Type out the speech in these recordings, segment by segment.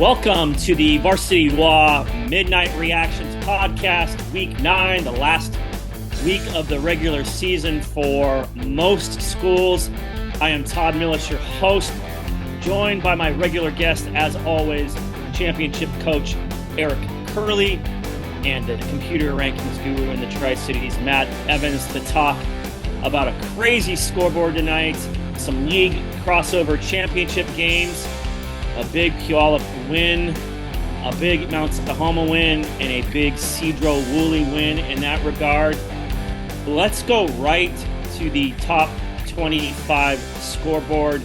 Welcome to the VarsityWA Midnight Reactions Podcast, Week 9, the last week of the regular season for most schools. I am Todd Milles, your host, joined by my regular guest, as always, championship coach Eric Kurle, and the computer rankings guru in the Tri-Cities, Matt Evans, to talk about a crazy scoreboard tonight, some league crossover championship games, a big Puyallup win, a big Mount Tahoma win, and a big Sedro-Woolley win in that regard. Let's go right to the top 25 scoreboard,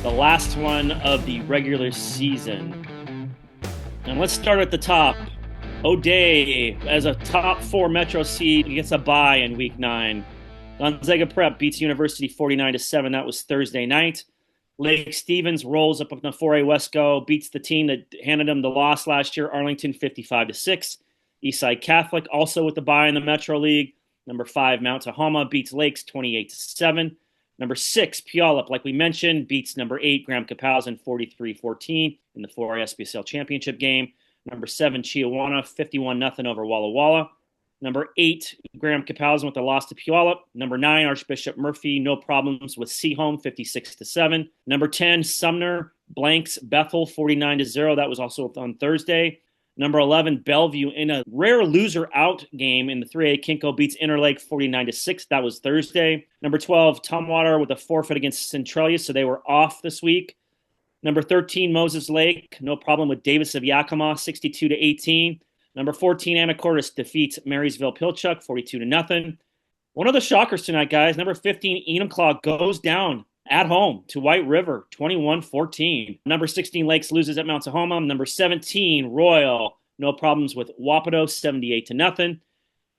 the last one of the regular season. And let's start at the top. O'Day, as a top 4 Metro seed, gets a bye in Week 9. Gonzaga Prep beats University 49-7. That was Thursday night. Lake Stevens rolls up the 4A Wesco, beats the team that handed them the loss last year, Arlington 55-6. Eastside Catholic also with the bye in the Metro League. Number 5, Mount Tahoma beats Lakes 28-7. Number 6, Puyallup, like we mentioned, beats number 8, Graham-Kapowsin 43-14 in the 4A SPSL championship game. Number 7, Chiawana 51-0 over Walla Walla. Number 8, Graham-Kapowsin with a loss to Puyallup. Number 9, Archbishop Murphy, no problems with Seaholm 56-7. Number 10, Sumner blanks Bethel 49-0. That was also on Thursday. Number 11, Bellevue in a rare loser out game in the 3A. Kinko beats Interlake 49-6. That was Thursday. Number 12, Tumwater with a forfeit against Centralia, so they were off this week. Number 13, Moses Lake, no problem with Davis of Yakima 62-18. Number 14, Anacortes defeats Marysville-Pilchuck 42-0. One of the shockers tonight, guys, number 15, Enumclaw goes down at home to White River 21-14. Number 16, Lakes loses at Mount Tahoma. Number 17, Royal, no problems with Wapato 78-0.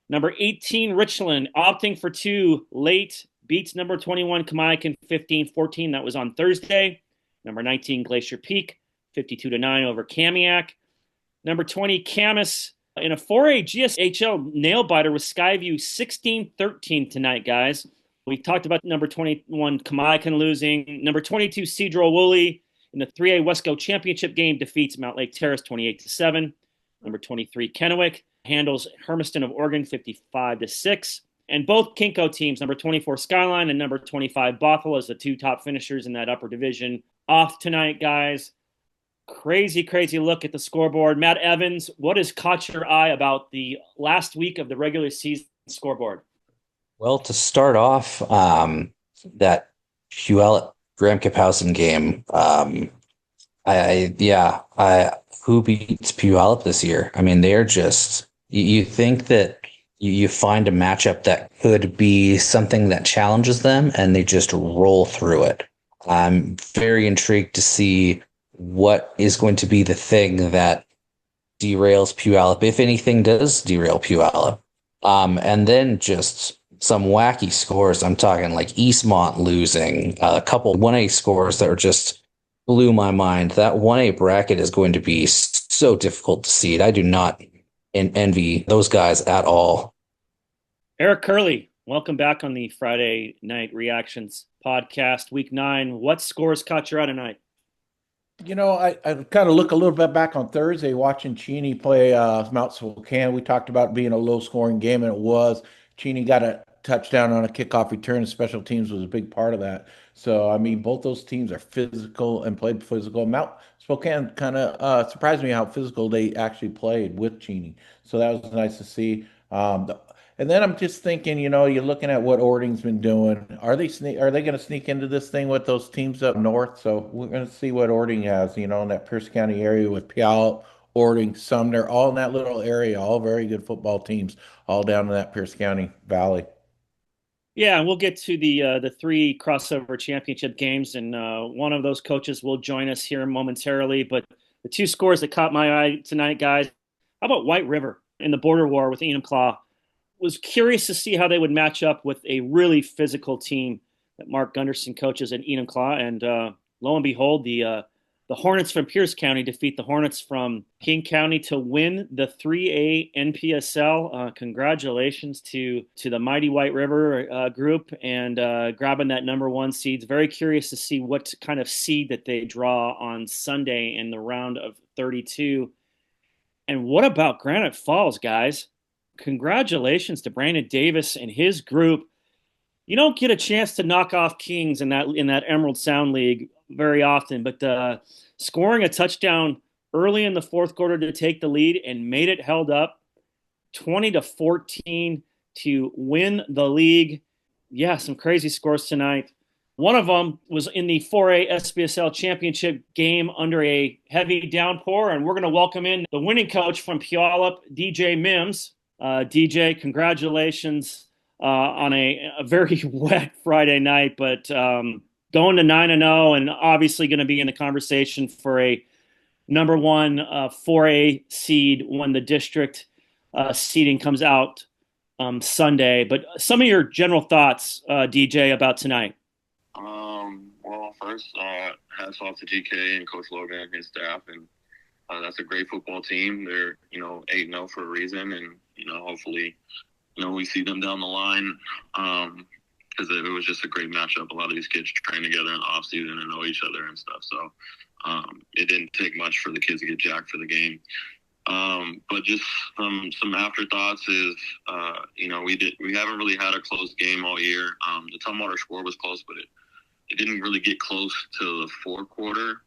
Number 18, Richland opting for 2 late, beats number 21, Kamaikan 15-14. That was on Thursday. Number 19, Glacier Peak 52-9 over Kamiak. Number 20, Camas in a 4A GSHL nail-biter with Skyview 16-13 tonight, guys. We talked about number 21, Kamaikan losing. Number 22, Sedro-Woolley in the 3A Wesco championship game defeats Mount Lake Terrace 28-7. Number 23, Kennewick handles Hermiston of Oregon 55-6. And both Kinko teams, number 24, Skyline, and number 25, Bothell, as the 2 top finishers in that upper division, off tonight, guys. Crazy look at the scoreboard. Matt Evans, what has caught your eye about the last week of the regular season scoreboard? Well, to start off, that Puyallup Graham-Kapowsin game, who beats Puyallup this year? I mean, they're just, you think that you find a matchup that could be something that challenges them, and they just roll through it. I'm very intrigued to see what is going to be the thing that derails Puyallup, if anything does derail Puyallup. And then just some wacky scores. I'm talking like Eastmont losing, a couple 1A scores that are just blew my mind. That 1A bracket is going to be so difficult to seed. I do not envy those guys at all. Eric Kurle, welcome back on the Friday Night Reactions Podcast, Week 9. What scores caught your eye tonight? You know, I kind of look a little bit back on Thursday watching Cheney play Mount Spokane. We talked about it being a low-scoring game, and it was. Cheney got a touchdown on a kickoff return, and special teams was a big part of that. So, I mean, both those teams are physical and played physical. Mount Spokane kind of surprised me how physical they actually played with Cheney. So that was nice to see. And then I'm just thinking, you know, you're looking at what Ording's been doing. Are they going to sneak into this thing with those teams up north? So we're going to see what Ording has, you know, in that Pierce County area with Puyallup, Ording, Sumner, all in that little area, all very good football teams, all down in that Pierce County Valley. Yeah, and we'll get to the 3 crossover championship games, and one of those coaches will join us here momentarily. But the 2 scores that caught my eye tonight, guys, how about White River in the border war with Enumclaw? Was curious to see how they would match up with a really physical team that Mark Gunderson coaches at Enumclaw. And lo and behold, the The Hornets from Pierce County defeat the Hornets from King County to win the 3A NPSL. Congratulations to the Mighty White River group and grabbing that #1 seed. Very curious to see what kind of seed that they draw on Sunday in the round of 32. And what about Granite Falls, guys? Congratulations to Brandon Davis and his group. You don't get a chance to knock off Kings in that Emerald Sound League very often, but scoring a touchdown early in the fourth quarter to take the lead and made it held up 20-14 to win the league. Yeah, some crazy scores tonight. One of them was in the 4A SPSL championship game under a heavy downpour, and we're going to welcome in the winning coach from Puyallup, DJ Mims. DJ, congratulations on a very wet Friday night, but going to 9-0 and obviously going to be in the conversation for a #1 4A seed when the district seeding comes out Sunday. But some of your general thoughts, DJ, about tonight. Well, first, hats off to GK and Coach Logan and his staff, and that's a great football team. They're 8-0 for a reason, and hopefully we see them down the line. Because it was just a great matchup. A lot of these kids train together in the off season and know each other and stuff. So it didn't take much for the kids to get jacked for the game. But just some afterthoughts is, we haven't really had a close game all year. The Tumwater score was close, but it didn't really get close to the fourth quarter.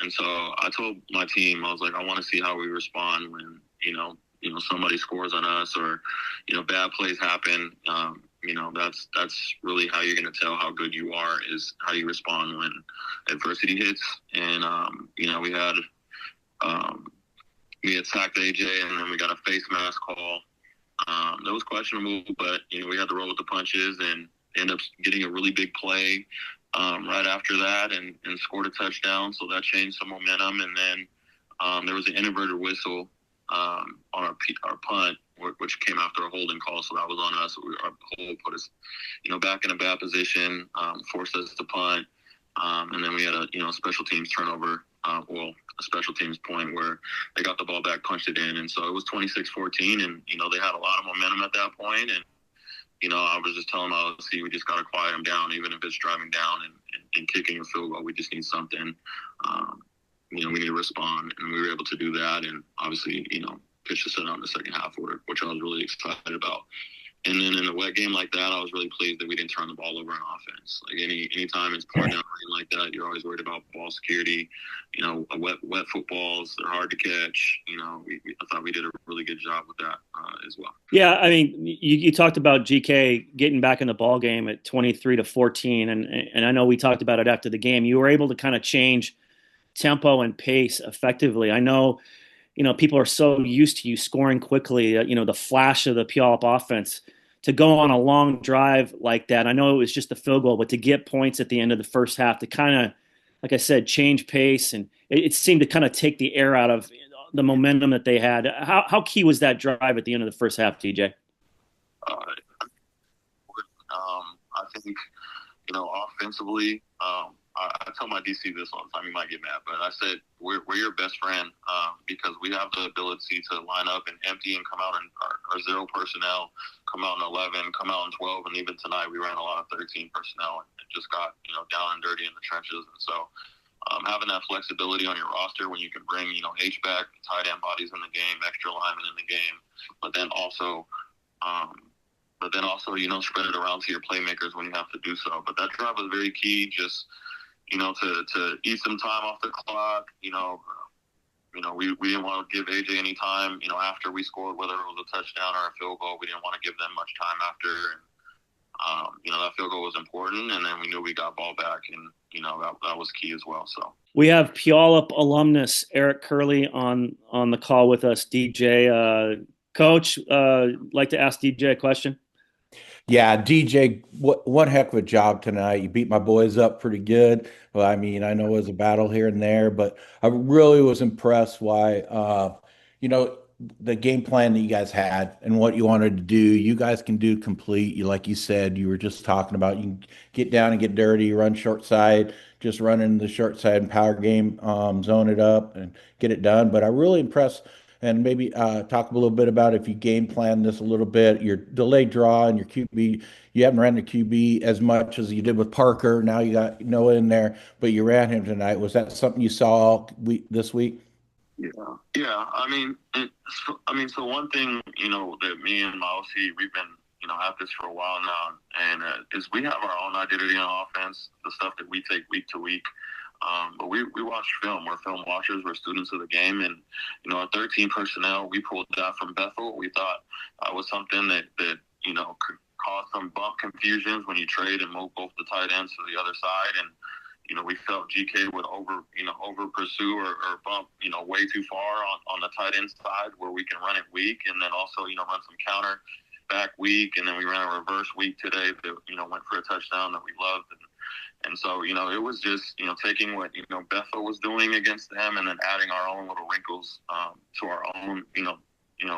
And so I told my team, I was like, I want to see how we respond when, somebody scores on us or, bad plays happen. That's really how you're going to tell how good you are, is how you respond when adversity hits. And, we had sacked AJ, and then we got a face mask call. That was questionable, but, we had to roll with the punches and end up getting a really big play right after that and scored a touchdown. So that changed some momentum. And then there was an inverted whistle on our punt, which came after a holding call, so that was on us. Our hold put us, back in a bad position, forced us to punt, and then we had a special teams turnover, a special teams point where they got the ball back, punched it in, and so it was 26-14, and they had a lot of momentum at that point, and I was just telling them, we just got to quiet them down, even if it's driving down and kicking a field goal. We just need something. We need to respond, and we were able to do that, and obviously, pitched us out in the second half, which I was really excited about. And then in a wet game like that, I was really pleased that we didn't turn the ball over on offense. Like any time it's pouring down rain like that, you're always worried about ball security. Wet footballs, they're hard to catch. I thought we did a really good job with that as well. Yeah, I mean, you talked about GK getting back in the ball game at 23-14, and I know we talked about it after the game. You were able to kind of change tempo and pace effectively. I know, people are so used to you scoring quickly, the flash of the Puyallup offense, to go on a long drive like that. I know it was just a field goal, but to get points at the end of the first half, to kind of, like I said, change pace, and it seemed to kind of take the air out of the momentum that they had. How key was that drive at the end of the first half, TJ? I think, offensively, I tell my DC this all the time. You might get mad, but I said we're your best friend because we have the ability to line up and empty and come out in our 0 personnel, come out in 11, come out in 12, and even tonight we ran a lot of 13 personnel and just got down and dirty in the trenches. And so having that flexibility on your roster when you can bring H-back, tight end bodies in the game, extra linemen in the game, but then also spread it around to your playmakers when you have to do so. But that drive was very key. Just to eat some time off the clock. We didn't want to give AJ any time, after we scored, whether it was a touchdown or a field goal. We didn't want to give them much time after. And, that field goal was important. And then we knew we got ball back, and, that was key as well. So we have Puyallup alumnus Eric Kurle on the call with us, DJ. Coach, like to ask DJ a question? Yeah, DJ, one heck of a job tonight. You beat my boys up pretty good. Well, I mean, I know it was a battle here and there, but I really was impressed by, the game plan that you guys had and what you wanted to do. You guys can do complete. Like you said, you were just talking about, you can get down and get dirty, run short side, just running the short side and power game, zone it up and get it done. But I'm really impressed. And maybe talk a little bit about if you game plan this a little bit, your delayed draw and your QB. You haven't ran the QB as much as you did with Parker. Now you got Noah in there, but you ran him tonight. Was that something you saw this week? Yeah, yeah. So one thing, that me and my OC, we've been, at this for a while now, and is we have our own identity on offense, the stuff that we take week to week. But we watch film. We're film watchers. We're students of the game. And, our 13 personnel, we pulled that from Bethel. We thought was something that could cause some bump confusions when you trade and move both the tight ends to the other side. And, we felt GK would over pursue or bump, way too far on the tight end side where we can run it weak and then also, run some counter back weak. And then we ran a reverse week today that, went for a touchdown that we loved. And so, it was just, taking what, Bethel was doing against them and then adding our own little wrinkles to our own,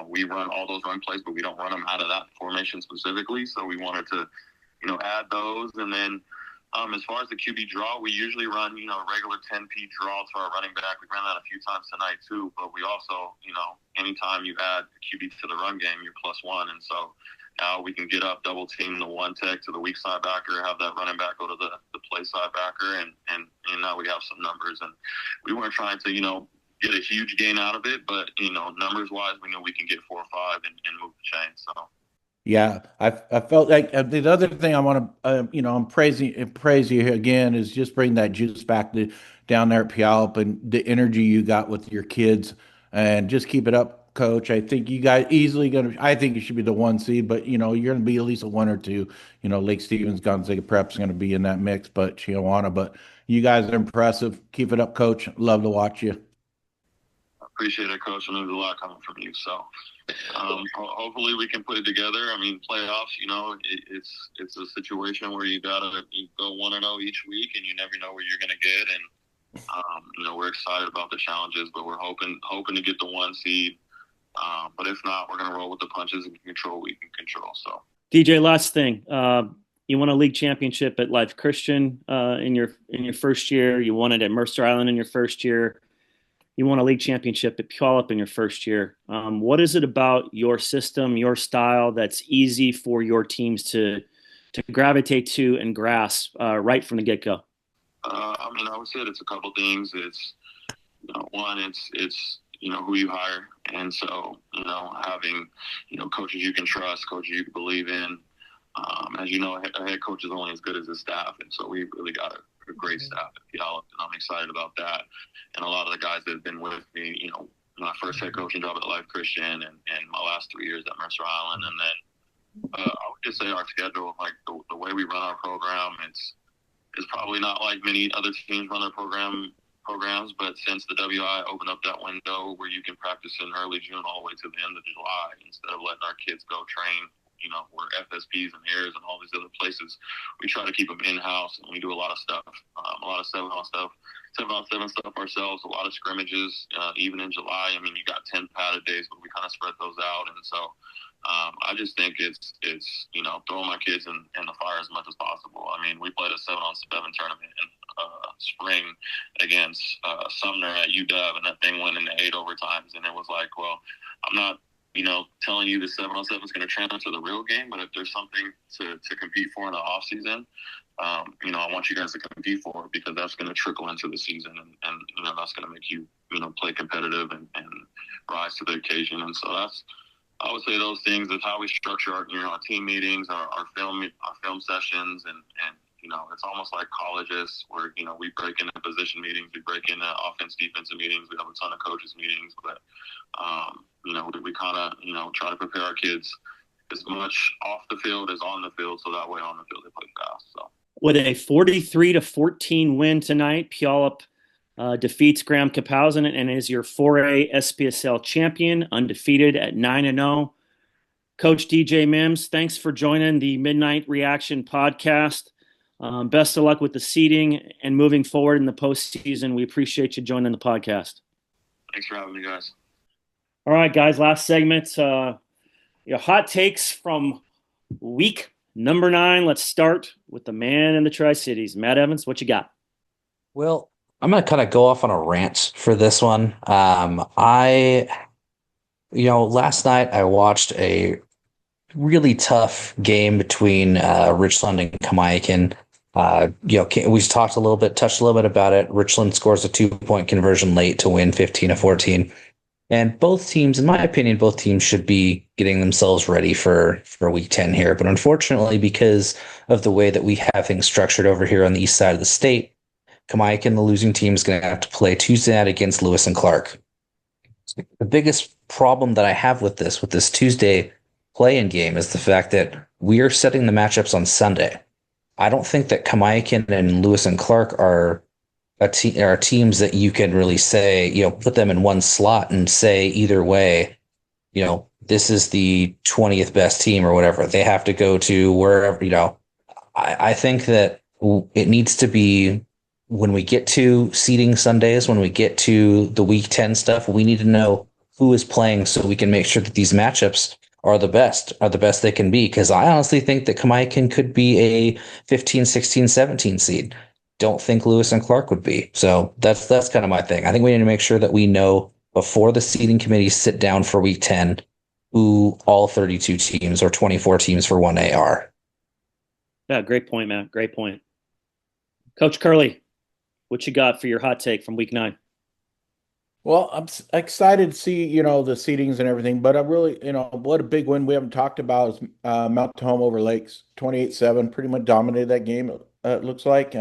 we run all those run plays, but we don't run them out of that formation specifically. So we wanted to, add those. And then as far as the QB draw, we usually run, a regular 10P draw to our running back. We ran that a few times tonight too, but we also, anytime you add a QB to the run game, you're +1. And so now we can get up, double team the one tech to the weak side backer, have that running back go to the play side backer, and now we have some numbers. And we weren't trying to, get a huge gain out of it, but, numbers wise, we know we can get 4 or 5 and move the chain. So. Yeah, I felt like the other thing I want to, I'm praise you again is just bring that juice back down there at Puyallup and the energy you got with your kids, and just keep it up, Coach. I think you guys I think you should be the 1 seed, but you're going to be at least a 1 or 2. Lake Stevens, Gonzaga Prep's going to be in that mix, but Chiawana. But you guys are impressive. Keep it up, Coach. Love to watch you. Appreciate it, Coach. I mean, there's a lot coming from you. So hopefully we can put it together. I mean, playoffs, it's a situation where you go 1-0 each week, and you never know where you're going to get. And we're excited about the challenges, but we're hoping to get the 1 seed. But if not, we're going to roll with the punches and control what we can control. So DJ, last thing. You won a league championship at Life Christian in your first year. You won it at Mercer Island in your first year. You won a league championship at Puyallup in your first year. What is it about your system, your style, that's easy for your teams to gravitate to and grasp right from the get-go? I would say it's a couple things. It's, one, it's who you hire. And so, having, coaches you can trust, coaches you can believe in. As you know, a head coach is only as good as his staff. And so we've really got a great staff at Puyallup, and I'm excited about that. And a lot of the guys that have been with me, my first head coaching job at Life Christian and my last 3 years at Mercer Island. And then I would just say our schedule, like the way we run our program, it's probably not like many other teams run their programs, but since the WI opened up that window where you can practice in early June all the way to the end of July, instead of letting our kids go train, we're FSPs and airs and all these other places, we try to keep them in-house, and we do a lot of stuff, a lot of 7-on-7 stuff ourselves, a lot of scrimmages, even in July. I mean, you got 10 padded days, but we kind of spread those out. And so I just think it's throwing my kids in the fire as much as possible. I mean, we played a 7-on-7 tournament in spring against Sumner at UW, and that thing went into 8 overtimes. And it was like, well, I'm not, telling you the 7-on-7 is going to transfer to the real game, but if there's something to compete for in the off season, I want you guys to compete for it, because that's going to trickle into the season, and that's going to make you, play competitive and rise to the occasion. And so I would say those things is how we structure our team meetings, our film sessions, and it's almost like colleges where, we break into position meetings, we break into offense, defensive meetings, we have a ton of coaches meetings, but, we kind of, try to prepare our kids as much off the field as on the field, so that way on the field they play fast. So with a 43-14 win tonight, Puyallup defeats Graham-Kapowsin and is your 4A SPSL champion, undefeated at 9-0. Coach DJ Mims, thanks for joining the Midnight Reaction podcast. Best of luck with the seeding and moving forward in the postseason. We appreciate you joining the podcast. Thanks for having me, guys. All right, guys, last segment. Your hot takes from week number 9. Let's start with the man in the Tri-Cities. Matt Evans, what you got? Well, I'm going to kind of go off on a rant for this one. Last night I watched a really tough game between Richland and Kamiakin. We touched a little bit about it. Richland scores a 2-point conversion late to win 15-14. And both teams, in my opinion, both teams should be getting themselves ready for week 10 here. But unfortunately, because of the way that we have things structured over here on the east side of the state, Kamiakin, the losing team, is going to have to play Tuesday night against Lewis and Clark. The biggest problem that I have with this Tuesday play-in game is the fact that we are setting the matchups on Sunday. I don't think that Kamiakin and Lewis and Clark are teams that you can really say, put them in one slot and say either way, this is the 20th best team or whatever. They have to go to wherever, I think that it needs to be when we get to seeding Sundays, when we get to the week 10 stuff, we need to know who is playing so we can make sure that these matchups are the best they can be. Because I honestly think that Kamiakin could be a 15, 16, 17 seed. Don't think Lewis and Clark would be. So that's kind of my thing. I think we need to make sure that we know before the seeding committees sit down for week 10 who all 32 teams or 24 teams for 1A are. Yeah, great point, Matt. Great point. Coach Kurle, what you got for your hot take from week 9? Well, I'm excited to see, the seedings and everything, but I'm really, what a big win we haven't talked about is Mount Tahoma over Lakes, 28-7, pretty much dominated that game, it looks like.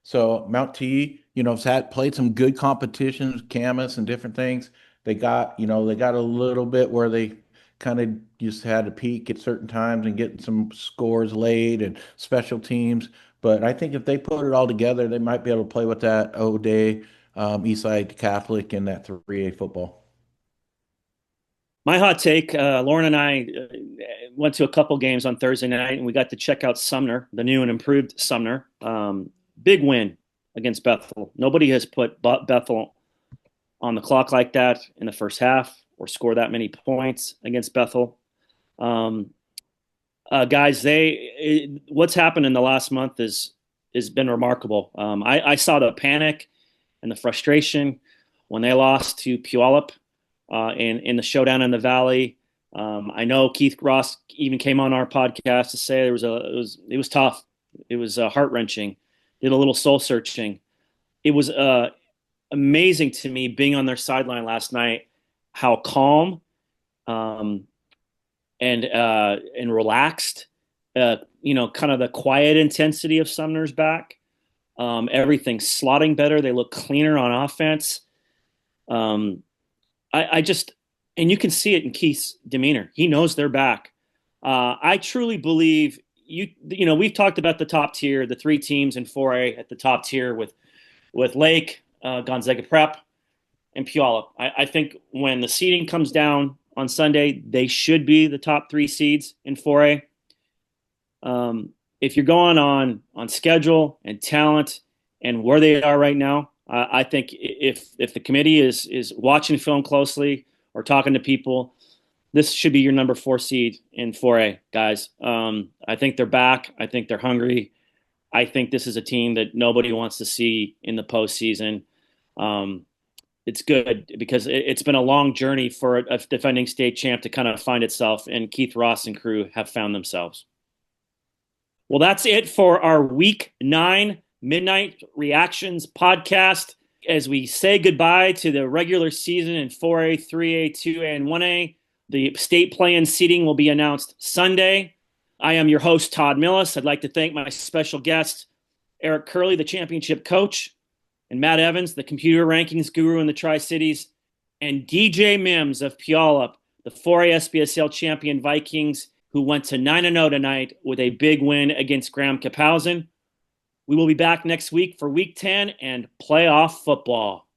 So Mount T, has played some good competitions, Camas and different things. They got a little bit where they kind of just had to peak at certain times and get some scores laid and special teams. But I think if they put it all together, they might be able to play with that O'Day, Eastside Catholic, and that 3A football. My hot take, Lauren and I went to a couple games on Thursday night, and we got to check out Sumner, the new and improved Sumner. Big win against Bethel. Nobody has put Bethel on the clock like that in the first half or scored that many points against Bethel. Guys, what's happened in the last month has been remarkable. I saw the panic and the frustration when they lost to Puyallup in the showdown in the Valley. I know Keith Ross even came on our podcast to say it was tough. It was heart-wrenching. Did a little soul searching. It was amazing to me being on their sideline last night, how calm and relaxed, kind of the quiet intensity of Sumner's back. Everything's slotting better. They look cleaner on offense. I just, and you can see it in Keith's demeanor. He knows they're back. I truly believe we've talked about the top tier, the 3 teams in 4A at the top tier with Lake, Gonzaga Prep, and Puyallup. I think when the seeding comes down on Sunday, they should be the top 3 seeds in 4A. If you're going on schedule and talent and where they are right now, I think if the committee is watching film closely or talking to people, this should be your number 4 seed in 4A, guys. I think they're back. I think they're hungry. I think this is a team that nobody wants to see in the postseason. It's good because it's been a long journey for a defending state champ to kind of find itself, and Keith Ross and crew have found themselves. Well, that's it for our Week 9 Midnight Reactions podcast. As we say goodbye to the regular season in 4A, 3A, 2A, and 1A, the state play-in seating will be announced Sunday. I am your host, Todd Milles. I'd like to thank my special guest, Eric Kurle, the championship coach, and Matt Evans, the computer rankings guru in the Tri-Cities, and DJ Mims of Puyallup, the 4A SPSL champion Vikings, who went to 9-0 tonight with a big win against Graham-Kapowsin. We will be back next week for Week 10 and playoff football.